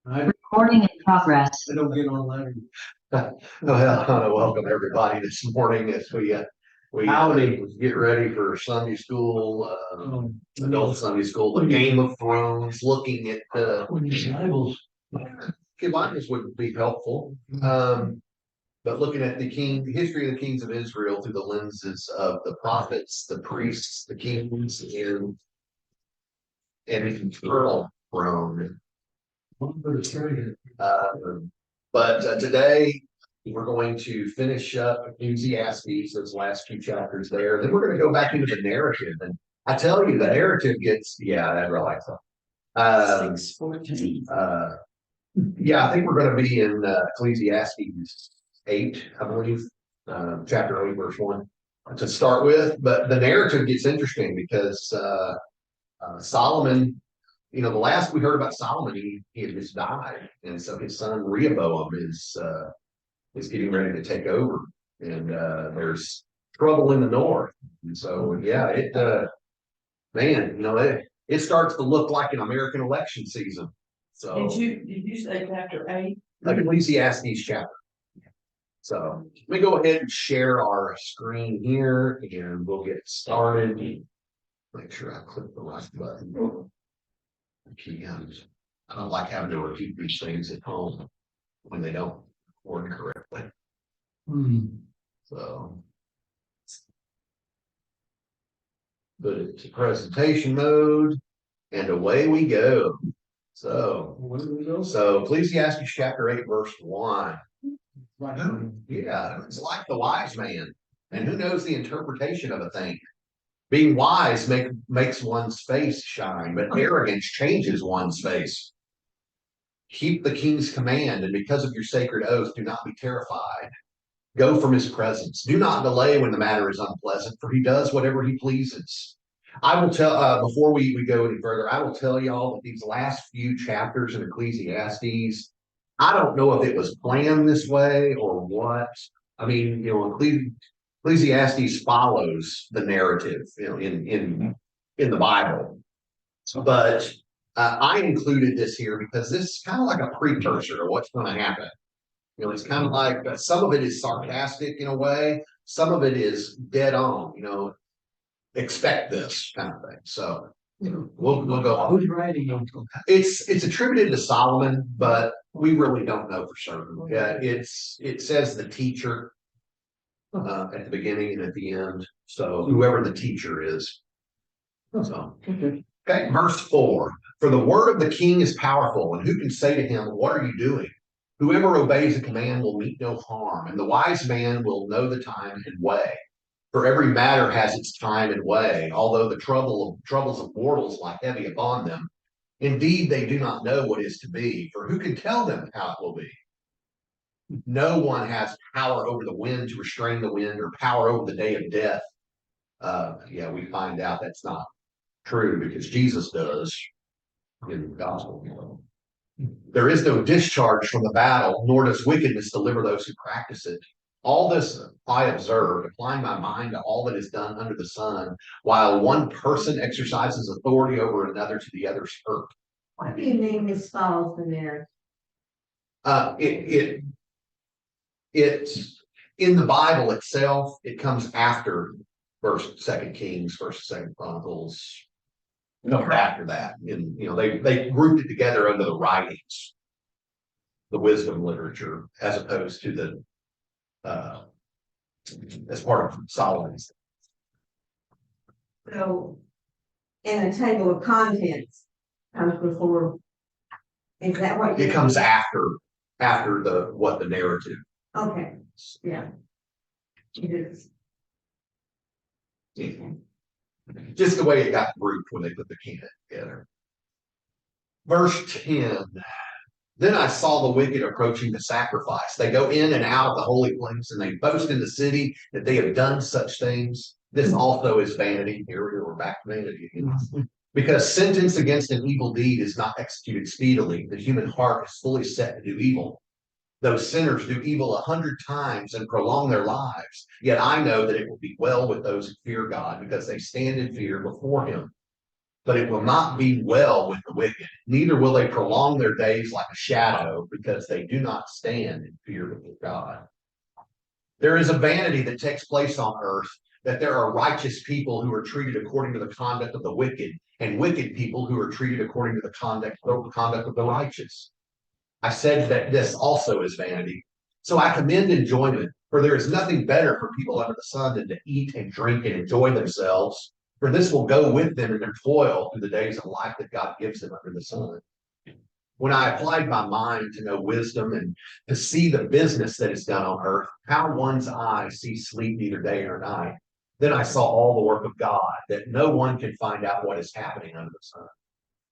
Recording in progress. I don't get online. Well, I want to welcome everybody this morning as we Howdy. get ready for Sunday school, adult Sunday school, the What do you- Game of Thrones, looking at Bibles. Bibles would be helpful. But looking at the history of the kings of Israel through the lenses of the prophets, the priests, the kings, and eternal throne. But today we're going to finish up Ecclesiastes, those last few chapters there. Then we're going to go back into the narrative. And I tell you, the narrative gets, I realize that. 6:14. Yeah, I think we're going to be in Ecclesiastes 8, I believe, chapter 8, verse 1 to start with. But the narrative gets interesting because Solomon, the last we heard about Solomon, he had just died, and so his son Rehoboam is getting ready to take over, and there's trouble in the north, and so it starts to look like an American election season. So Did you say chapter 8? like Ecclesiastes chapter. So let me go ahead and share our screen here, and we'll get started. Make sure I click the right button. I don't like having to repeat these things at home when they don't work correctly. So put it to presentation mode, and away we go. So Ecclesiastes chapter 8, verse 1. Yeah, it's like the wise man, and who knows the interpretation of a thing. Being wise makes one's face shine, but arrogance changes one's face. Keep the king's command, and because of your sacred oath, do not be terrified. Go from his presence. Do not delay when the matter is unpleasant, for he does whatever he pleases. I will tell, before we go any further, I will tell y'all that these last few chapters in Ecclesiastes, I don't know if it was planned this way or what. I mean, Ecclesiastes follows the narrative, in the Bible. But I included this here because this is kind of like a precursor of what's going to happen. It's kind of like some of it is sarcastic in a way, some of it is dead on. Expect this kind of thing. So we'll go on. Who's writing them? It's attributed to Solomon, but we really don't know for certain. Yeah, it says the teacher at the beginning and at the end. So whoever the teacher is. So okay, verse 4. For the word of the king is powerful, and who can say to him, what are you doing? Whoever obeys a command will meet no harm, and the wise man will know the time and way. For every matter has its time and way, although the troubles of mortals lie heavy upon them. Indeed, they do not know what is to be, for who can tell them how it will be? No one has power over the wind to restrain the wind, or power over the day of death. We find out that's not true because Jesus does in the gospel. There is no discharge from the battle, nor does wickedness deliver those who practice it. All this I observed, applying my mind to all that is done under the sun, while one person exercises authority over another to the other's hurt. What do you mean this follows the narrative? It's in the Bible itself. It comes after Second Kings, Second Chronicles. After that, and they grouped it together under the writings, the wisdom literature, as opposed to the as part of Solomon's. So, in the table of contents comes before. Is that what It comes after the narrative. Okay, yeah. It is. Just the way it got grouped when they put the canon together. Verse 10. Then I saw the wicked approaching the sacrifice. They go in and out of the holy place, and they boast in the city that they have done such things. This also is vanity. Here we're back to vanity again. Because sentence against an evil deed is not executed speedily. The human heart is fully set to do evil. Those sinners do evil 100 times and prolong their lives. Yet I know that it will be well with those who fear God, because they stand in fear before him. but it will not be well with the wicked. Neither will they prolong their days like a shadow, because they do not stand in fear of God. There is a vanity that takes place on earth, that there are righteous people who are treated according to the conduct of the wicked, and wicked people who are treated according to the conduct of the righteous. I said that this also is vanity. So I commend enjoyment, for there is nothing better for people under the sun than to eat and drink and enjoy themselves, for this will go with them in their toil through the days of life that God gives them under the sun. When I applied my mind to know wisdom and to see the business that is done on earth, how one's eyes see sleep neither day nor night, then I saw all the work of God, that no one can find out what is happening under the sun.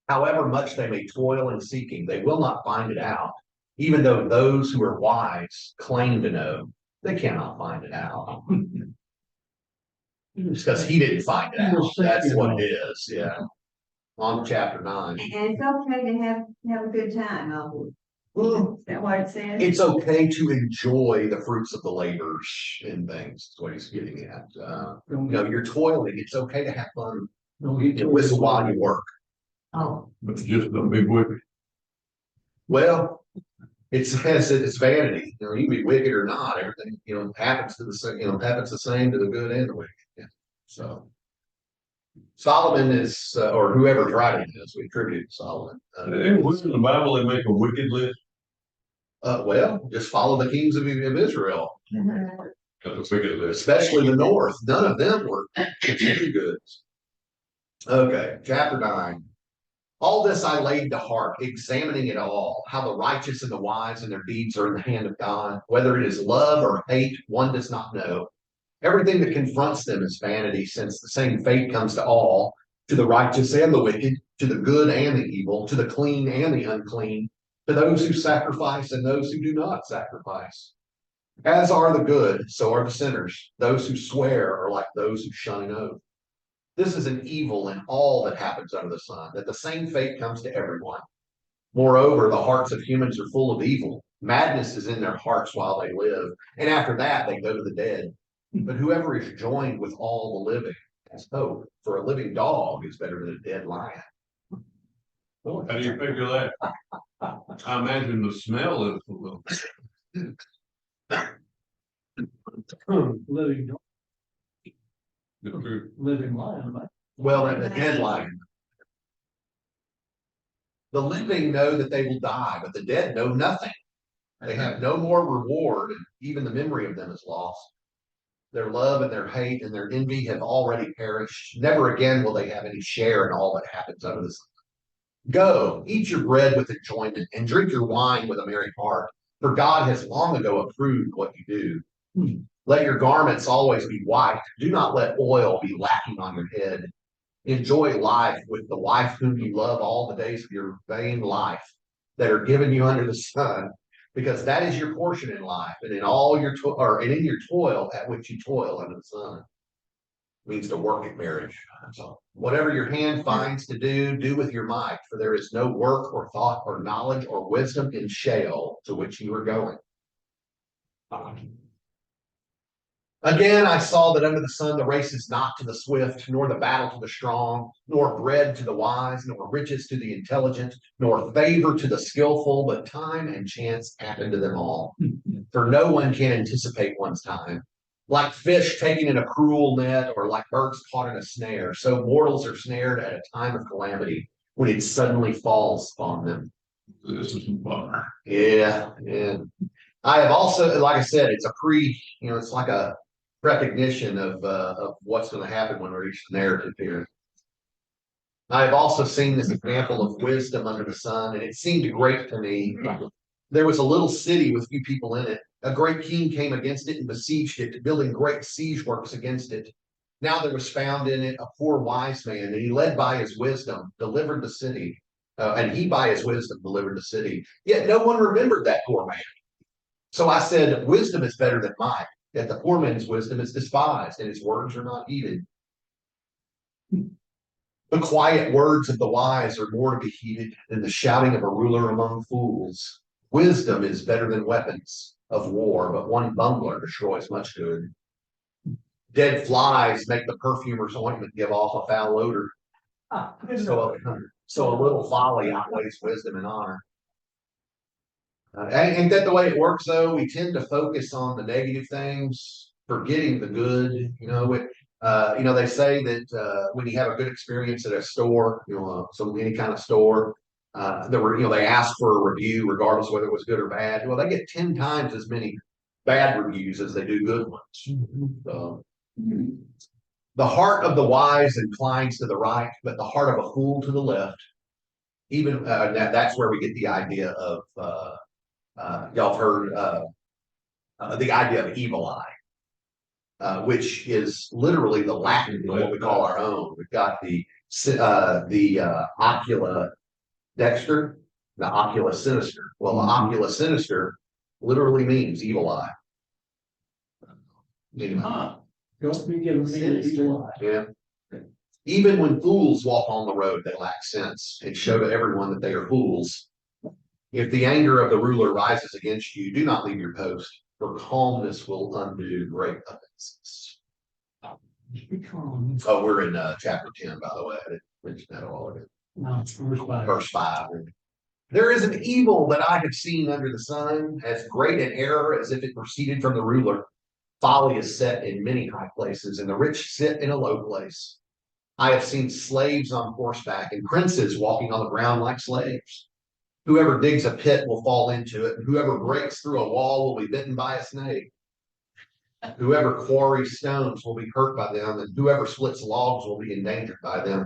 However much they may toil in seeking, they will not find it out. Even though those who are wise claim to know, they cannot find it out. Because he didn't find it out. That's what it is, yeah. On to chapter 9. And it's okay to have a good time, is that what it says? It's okay to enjoy the fruits of the labors and things, is what he's getting at. You're toiling, it's okay to have fun. Whistle while you work. Oh, But just don't be wicked. Well, it says that it's vanity. You can be wicked or not. Everything, happens to the same, happens the same to the good and the wicked. Yeah. So Solomon is, or whoever's writing this, we attribute it to Solomon. And where in the Bible they make a wicked list? Well, just follow the kings of Israel, Got the wicked list. especially the north. None of them were considered good. Okay, chapter 9. All this I laid to heart, examining it all, how the righteous and the wise and their deeds are in the hand of God. Whether it is love or hate, one does not know. Everything that confronts them is vanity, since the same fate comes to all, to the righteous and the wicked, to the good and the evil, to the clean and the unclean, to those who sacrifice and those who do not sacrifice. As are the good, so are the sinners. Those who swear are like those who shun an oath. This is an evil in all that happens under the sun, that the same fate comes to everyone. Moreover, the hearts of humans are full of evil. Madness is in their hearts while they live, and after that they go to the dead. But whoever is joined with all the living has hope, for a living dog is better than a dead lion. How do you figure that? I imagine the smell is a little. Living lion, right? Well, and the dead lion. The living know that they will die, but the dead know nothing. They have no more reward, and even the memory of them is lost. Their love and their hate and their envy have already perished. Never again will they have any share in all that happens under the sun. Go, eat your bread with enjoyment and drink your wine with a merry heart, for God has long ago approved what you do. Let your garments always be white. Do not let oil be lacking on your head. Enjoy life with the wife whom you love all the days of your vain life that are given you under the sun, because that is your portion in life, and in all your and in your toil at which you toil under the sun. It means to work at marriage. So whatever your hand finds to do, do with your might, for there is no work or thought or knowledge or wisdom in Sheol to which you are going. Again, I saw that under the sun the race is not to the swift, nor the battle to the strong, nor bread to the wise, nor riches to the intelligent, nor favor to the skillful, but time and chance happen to them all. For no one can anticipate one's time. Like fish taken in a cruel net, or like birds caught in a snare, so mortals are snared at a time of calamity, when it suddenly falls upon them. This is a bummer. Yeah. I have also, like I said, it's it's like a recognition of what's going to happen when we reach the narrative here. I have also seen this example of wisdom under the sun, and it seemed great to me. There was a little city with few people in it. A great king came against it and besieged it, building great siege works against it. Now there was found in it a poor wise man, and he led by his wisdom, delivered the city. And he by his wisdom delivered the city. Yet no one remembered that poor man. So I said, wisdom is better than might. That the poor man's wisdom is despised, and his words are not heeded. The quiet words of the wise are more to be heeded than the shouting of a ruler among fools. Wisdom is better than weapons of war, but one bungler destroys much good. Dead flies make the perfumer's ointment give off a foul odor. So a little folly outweighs wisdom and honor. Ain't that the way it works though? We tend to focus on the negative things, forgetting the good, they say that, when you have a good experience at a store, any kind of store. They ask for a review regardless whether it was good or bad. Well, they get 10 times as many bad reviews as they do good ones. So, the heart of the wise inclines to the right, but the heart of a fool to the left. Even that's where we get the idea of y'all have heard the idea of evil eye, which is literally the Latin of what we call our own. We've got the ocula dexter, the ocula sinister. Well, the ocula sinister literally means evil eye. Anyway. Don't be giving me the evil eye. Yeah. Even when fools walk on the road, they lack sense and show to everyone that they are fools. If the anger of the ruler rises against you, do not leave your post, for calmness will undo great offenses. Be calm. Oh, we're in chapter 10, by the way. I didn't mention that all of it. No, it's verse 5. Verse 5. There is an evil that I have seen under the sun, as great an error as if it proceeded from the ruler. Folly is set in many high places, and the rich sit in a low place. I have seen slaves on horseback and princes walking on the ground like slaves. Whoever digs a pit will fall into it, and whoever breaks through a wall will be bitten by a snake. Whoever quarries stones will be hurt by them, and whoever splits logs will be endangered by them.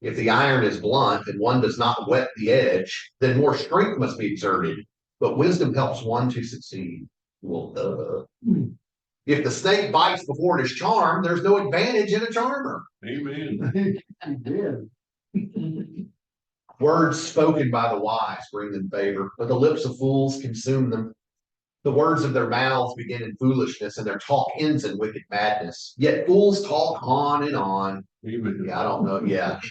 If the iron is blunt and one does not whet the edge, then more strength must be exerted, but wisdom helps one to succeed. Well, if the snake bites before it is charmed, there's no advantage in a charmer. Amen. He did. Words spoken by the wise bring them favor, but the lips of fools consume them. The words of their mouths begin in foolishness, and their talk ends in wicked madness. Yet fools talk on and on. Amen. Yeah, I don't know. Yeah,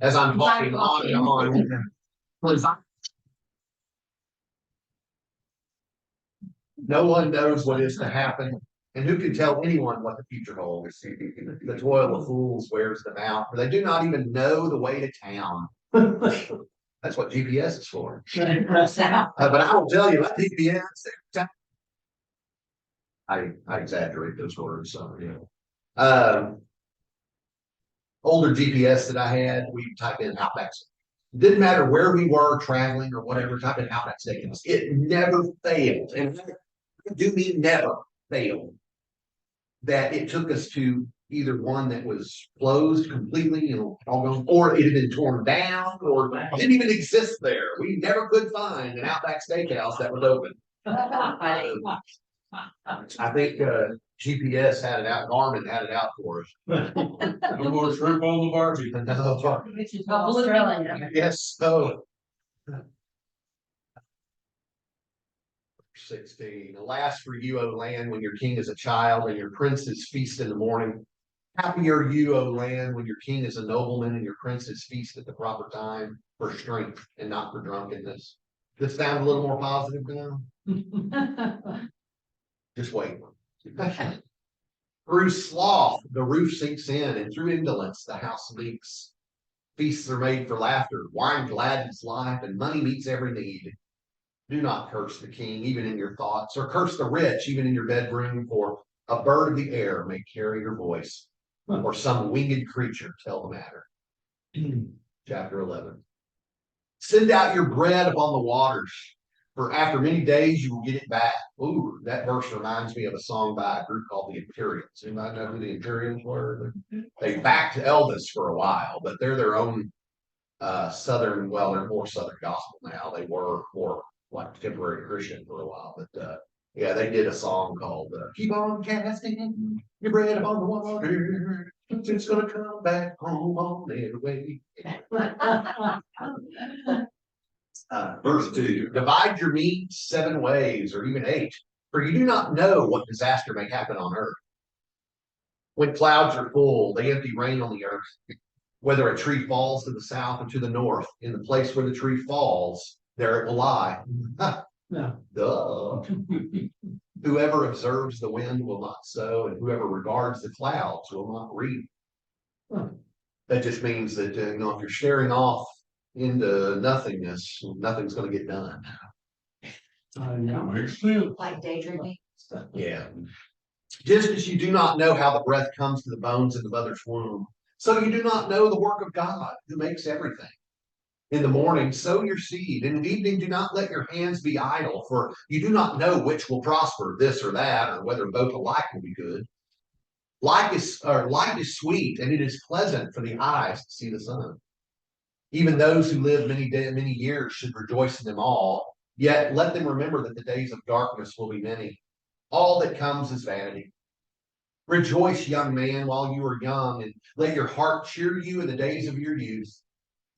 as I'm talking on and on. No one knows what is to happen, and who can tell anyone what the future holds? The toil of fools wears them out, for they do not even know the way to town. That's what GPS is for. But I will tell you, my GPS. I exaggerate those words, so yeah. Older GPS that I had, we type in Outback. Didn't matter where we were traveling or whatever, type in Outback Steakhouse. It never failed, and I do mean never failed. That it took us to either one that was closed completely, all gone, or it had been torn down, or didn't even exist there. We never could find an Outback Steakhouse that was open. I think GPS had it out, Garmin had it out for us. No more shrimp on the barbie. Which is Australia. Yes, so. 16. Alas for you, O land, when your king is a child and your princes feast in the morning. Happy are you, O land, when your king is a nobleman and your princes feast at the proper time for strength and not for drunkenness. This sounds a little more positive now. Just wait. Through sloth, the roof sinks in, and through indolence, the house leaks. Feasts are made for laughter, wine gladdens life, and money meets every need. Do not curse the king, even in your thoughts, or curse the rich, even in your bedroom, for a bird of the air may carry your voice, or some winged creature tell the matter. Chapter 11. Send out your bread upon the waters, for after many days you will get it back. Ooh, that verse reminds me of a song by a group called the Imperials. Anybody know who the Imperials were? They backed Elvis for a while, but they're their own Southern, well, they're more Southern gospel now. They were more like contemporary Christian for a while, but yeah, they did a song called Keep on Casting Your Bread Upon the Water. It's gonna come back home on their way. Verse 2. Divide your meat 7 ways, or even 8, for you do not know what disaster may happen on earth. When clouds are full, they empty rain on the earth. Whether a tree falls to the south or to the north, in the place where the tree falls, there it will lie. No. Duh. Whoever observes the wind will not sow, and whoever regards the clouds will not reap. That just means that, if you're staring off into nothingness, nothing's gonna get done. Yeah. Makes sense. Like daydreaming. Yeah. Just as you do not know how the breath comes to the bones in the mother's womb, so you do not know the work of God who makes everything. In the morning, sow your seed. In the evening, do not let your hands be idle, for you do not know which will prosper, this or that, or whether both alike will be good. Light is sweet, and it is pleasant for the eyes to see the sun. Even those who live many years should rejoice in them all. Yet let them remember that the days of darkness will be many. All that comes is vanity. Rejoice, young man, while you are young, and let your heart cheer you in the days of your youth.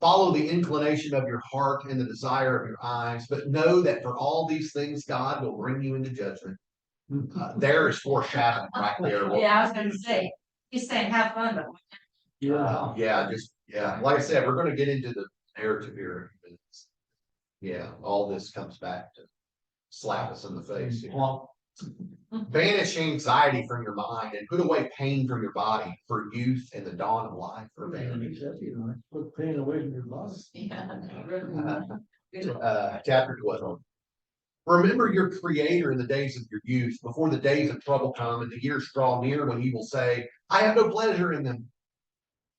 Follow the inclination of your heart and the desire of your eyes, but know that for all these things, God will bring you into judgment. There is foreshadowing right there. Yeah, I was gonna say, he's saying have fun, but. Yeah, like I said, we're gonna get into the narrative here. Yeah, all this comes back to slap us in the face. Well, Banish anxiety from your mind and put away pain from your body, for youth and the dawn of life are vanity. put pain away from your body. Chapter 12. Remember your creator in the days of your youth, before the days of trouble come and the years draw near when you will say, I have no pleasure in them.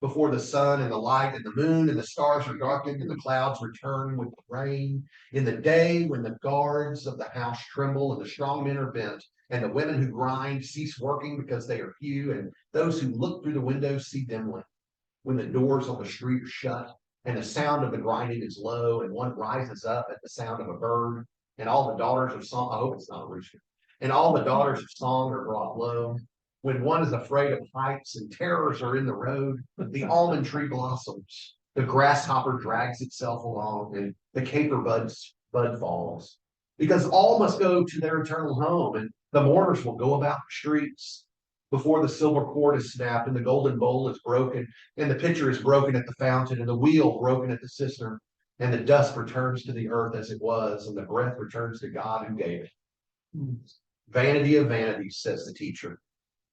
Before the sun and the light and the moon and the stars are darkened and the clouds return with the rain, in the day when the guards of the house tremble and the strong men are bent, and the women who grind cease working because they are few, and those who look through the windows see dimly, when the doors on the street are shut, and the sound of the grinding is low, and one rises up at the sound of a bird, and all the daughters of song, I hope it's not a rooster, and all the daughters of song are brought low. When one is afraid of heights and terrors are in the road, the almond tree blossoms, the grasshopper drags itself along, and the caper bud falls. Because all must go to their eternal home, and the mourners will go about the streets. Before the silver cord is snapped, and the golden bowl is broken, and the pitcher is broken at the fountain, and the wheel broken at the cistern, and the dust returns to the earth as it was, and the breath returns to God who gave it. Vanity of vanities, says the teacher.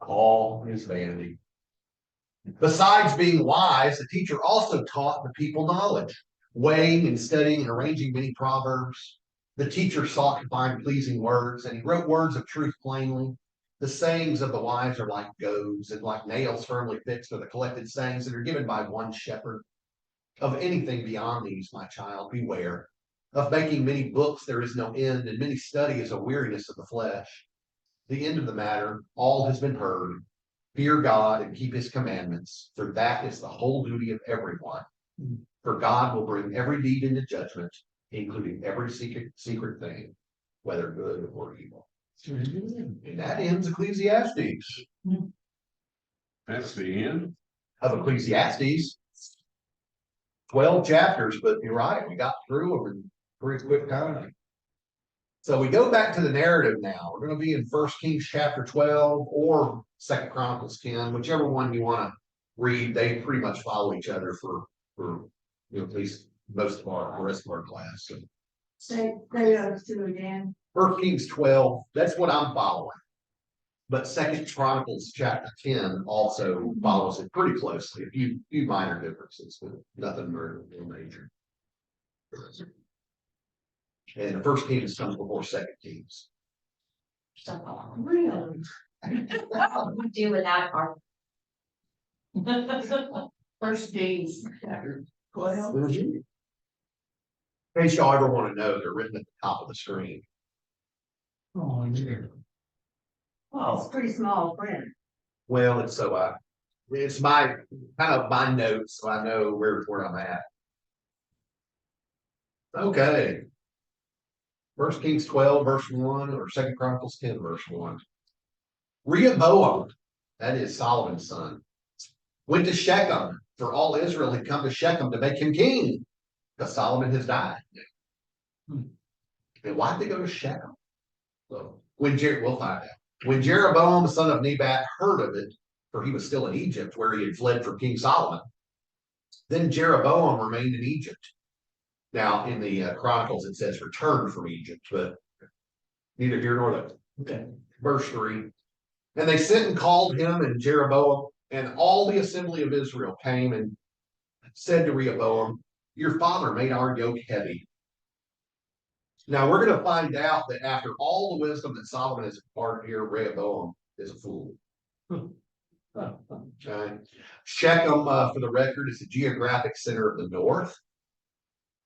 All is vanity. Besides being wise, the teacher also taught the people knowledge, weighing and studying and arranging many proverbs. The teacher sought to find pleasing words, and he wrote words of truth plainly. The sayings of the wise are like goads, and like nails firmly fixed are the collected sayings that are given by one shepherd. Of anything beyond these, my child, beware. Of making many books there is no end, and many study is a weariness of the flesh. The end of the matter, all has been heard. Fear God and keep his commandments, for that is the whole duty of everyone. For God will bring every deed into judgment, including every secret thing, whether good or evil. And that ends Ecclesiastes. That's the end. Of Ecclesiastes. 12 chapters, but you're right, we got through them in pretty quick time. So we go back to the narrative now. We're going to be in 1 Kings chapter 12 or 2 Chronicles 10, whichever one you want to read. They pretty much follow each other for at least most of the rest of our class. So Say those two again. 1 Kings 12, that's what I'm following. But 2 Chronicles chapter 10 also follows it pretty closely. A few minor differences, but nothing real major. And the 1 Kings comes before 2 Kings. Really? Do without our. First days. Well, In case y'all ever want to know, they're written at the top of the screen. Oh, yeah. it's pretty small print. Well, it's so it's my kind of my notes, so I know where I'm at. Okay. 1 Kings 12, verse 1, or 2 Chronicles 10, verse 1. Rehoboam, that is Solomon's son, went to Shechem, for all Israel had come to Shechem to make him king, because Solomon has died. And why'd they go to Shechem? So we'll find out. When Jeroboam, son of Nebat, heard of it, for he was still in Egypt, where he had fled from King Solomon, then Jeroboam remained in Egypt. Now, in the Chronicles, it says returned from Egypt, but neither here nor there. Okay. Verse 3. And they sent and called him and Jeroboam, and all the assembly of Israel came, and said to Rehoboam, your father made our yoke heavy. Now we're gonna find out that after all the wisdom that Solomon has imparted here, Rehoboam is a fool. Okay. Shechem, for the record, is the geographic center of the north.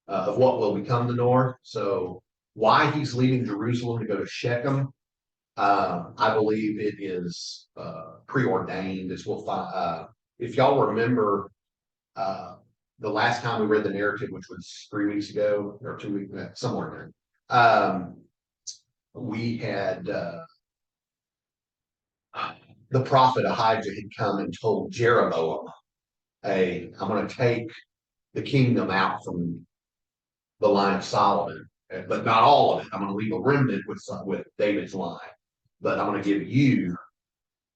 Of what will become the north. So why he's leaving Jerusalem to go to Shechem, I believe it is preordained, as we'll find. If y'all remember, the last time we read the narrative, which was 3 weeks ago or 2 weeks, somewhere there, we had the prophet Ahijah had come and told Jeroboam, "Hey, I'm going to take the kingdom out from the line of Solomon, but not all of it. I'm going to leave a remnant with David's line, but I'm going to give you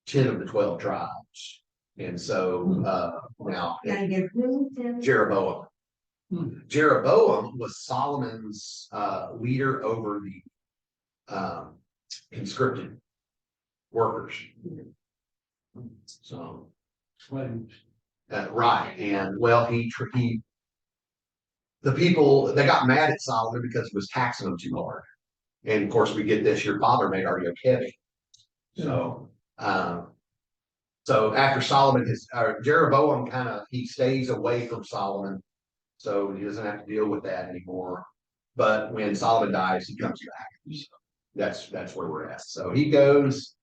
10 of the 12 tribes." And so now Gotta give who, Tim? Jeroboam. Jeroboam was Solomon's leader over the conscripted workers. So Slaves. right, and well, the people, they got mad at Solomon because he was taxing them too hard. And of course, we get this, your father made our yoke heavy. So, so after Solomon, Jeroboam he stays away from Solomon. So he doesn't have to deal with that anymore. But when Solomon dies, he comes back. So that's where we're at. So he goes,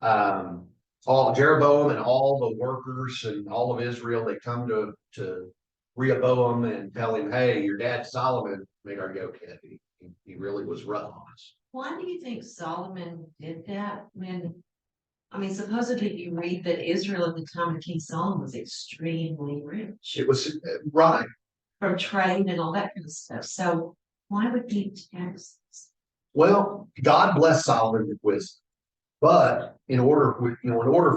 all Jeroboam and all the workers and all of Israel, they come to Rehoboam and tell him, hey, your dad Solomon made our yoke heavy. He really was rough on us. Why do you think Solomon did that when, I mean, supposedly you read that Israel at the time of King Solomon was extremely rich It was right. from trade and all that kind of stuff. So why would he tax this? Well, God blessed Solomon with wisdom. But in order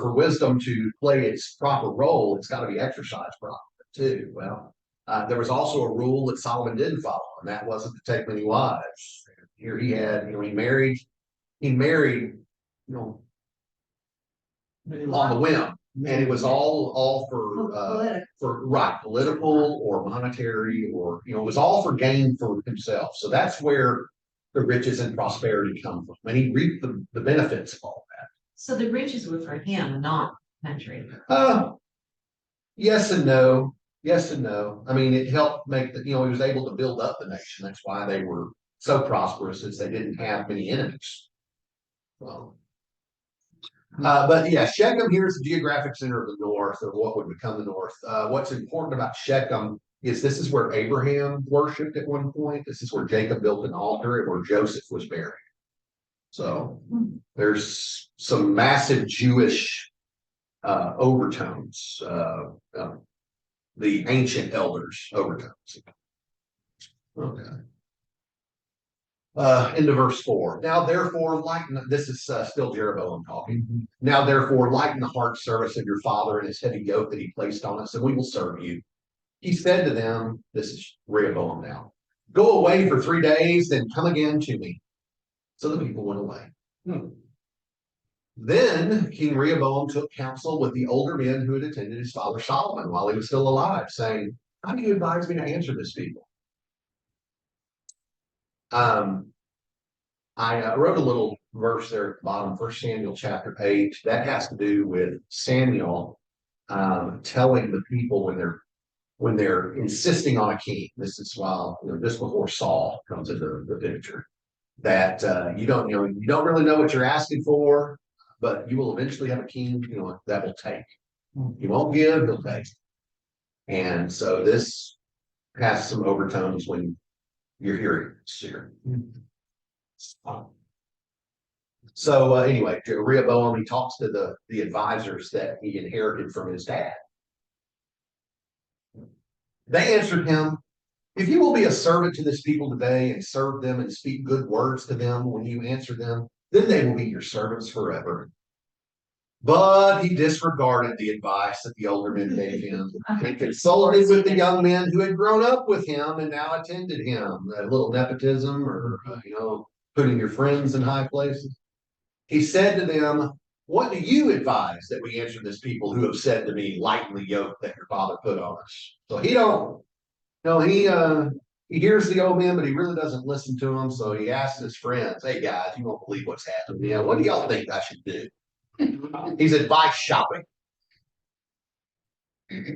for wisdom to play its proper role, it's got to be exercised properly too. Well, there was also a rule that Solomon didn't follow, and that wasn't to take many wives. Here he had, he married, on the whim, and it was all for political or monetary, or it was all for gain for himself. So that's where the riches and prosperity come from, and he reaped the benefits of all that. So the riches were for him, not country. Yes and no. Yes and no. I mean, it helped make he was able to build up the nation. That's why they were so prosperous, as they didn't have many enemies. Well, but yeah, Shechem here is the geographic center of the north, of what would become the north. What's important about Shechem is this is where Abraham worshipped at one point. This is where Jacob built an altar, and where Joseph was buried. So theres some massive Jewish overtones, the ancient elders overtones. Okay. Into verse 4. Now therefore, this is still Jeroboam talking. Now therefore, lighten the hard service of your father and his heavy yoke that he placed on us, and we will serve you. He said to them, this is Rehoboam now, go away for 3 days, then come again to me. So the people went away. Then King Rehoboam took counsel with the older men who had attended his father Solomon while he was still alive, saying, how do you advise me to answer this people? I wrote a little verse there at the bottom, 1 Samuel chapter 8. That has to do with Samuel telling the people when they're insisting on a king. This is while just before Saul comes into the picture. That you don't really know what you're asking for, but you will eventually have a king that will take. He won't give, he'll take. And so this has some overtones when you're hearing this here. So anyway, Rehoboam, he talks to the advisors that he inherited from his dad. They answered him, if you will be a servant to this people today and serve them and speak good words to them when you answer them, then they will be your servants forever. But he disregarded the advice that the older men gave him and consulted with the young men who had grown up with him and now attended him. A little nepotism, or putting your friends in high places. He said to them, what do you advise that we answer this people who have said to me, lighten the yoke that your father put on us? So he don't, no, he hears the old men, but he really doesn't listen to them. So he asks his friends, hey guys, you won't believe what's happened. Yeah, what do y'all think I should do? He's advice shopping.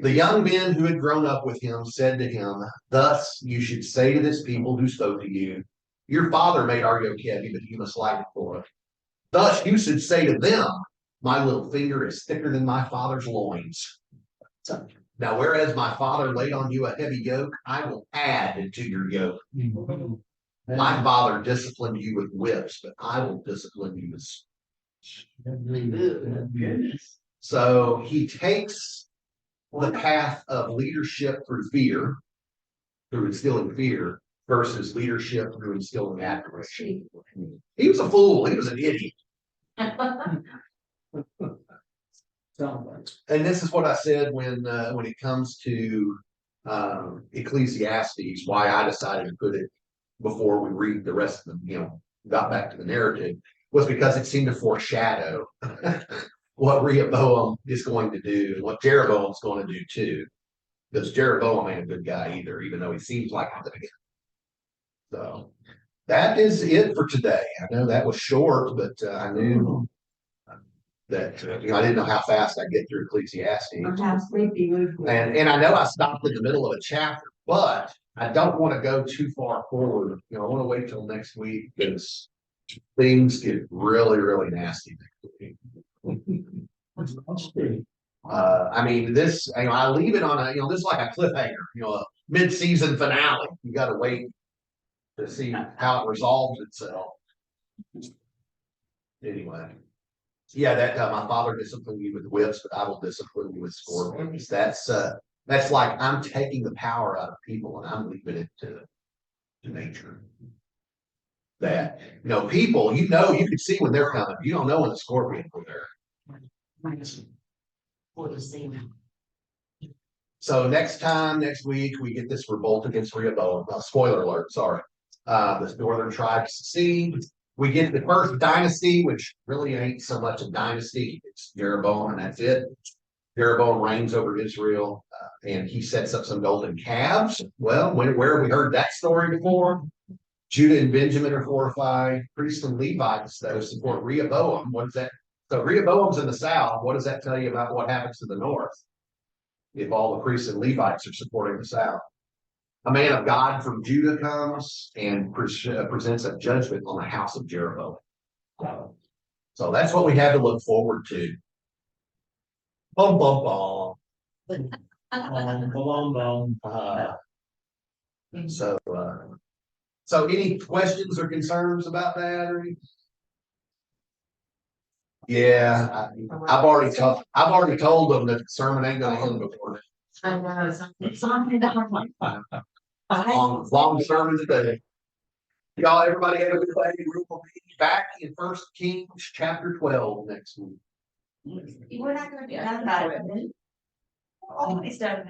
The young men who had grown up with him said to him, thus you should say to this people who spoke to you, your father made our yoke heavy, but you must lighten it for us. Thus you should say to them, my little finger is thicker than my father's loins. Now, whereas my father laid on you a heavy yoke, I will add to your yoke. My father disciplined you with whips, but I will discipline you with. Goodness. So he takes the path of leadership through fear, through instilling fear, versus leadership through instilling admiration. He was a fool. He was an idiot. Sound like. And this is what I said when it comes to Ecclesiastes, why I decided to put it before we read the rest of the, got back to the narrative, was because it seemed to foreshadow what Rehoboam is going to do and what Jeroboam's going to do too. Because Jeroboam ain't a good guy either, even though he seems like a good guy. So that is it for today. I know that was short, but I knew that, I didn't know how fast I'd get through Ecclesiastes. Or how sleepy we were. And I know I stopped in the middle of a chapter, but I don't want to go too far forward. I want to wait till next week because things get really, really nasty next week. I mean, this, I leave it on a, this is like a cliffhanger, a mid-season finale. You got to wait to see how it resolves itself. Anyway. Yeah, that my father disciplined you with whips, but I will discipline you with scorpions. That's like I'm taking the power out of people and I'm leaving it to nature. That people, you can see when they're coming. You don't know when the scorpions are there. So next week we get this revolt against Rehoboam. Spoiler alert, sorry. The northern tribes secede. We get the first dynasty, which really ain't so much a dynasty. It's Jeroboam, and that's it. Jeroboam reigns over Israel, and he sets up some golden calves. Well, where have we heard that story before? Judah and Benjamin are horrified. Priests and Levites, though, support Rehoboam. What is that? So Rehoboam's in the south. What does that tell you about what happens to the north? If all the priests and Levites are supporting the south. A man of God from Judah comes and presents a judgment on the house of Jeroboam. So that's what we have to look forward to. Bum, bum, bum. So any questions or concerns about that or anything? Yeah, I've already told them that the sermon ain't gonna end before. I know, it's on Long sermon today. Y'all, everybody have a good day. We'll be back in 1 Kings chapter 12 next week. We're not gonna do that about it. Always done.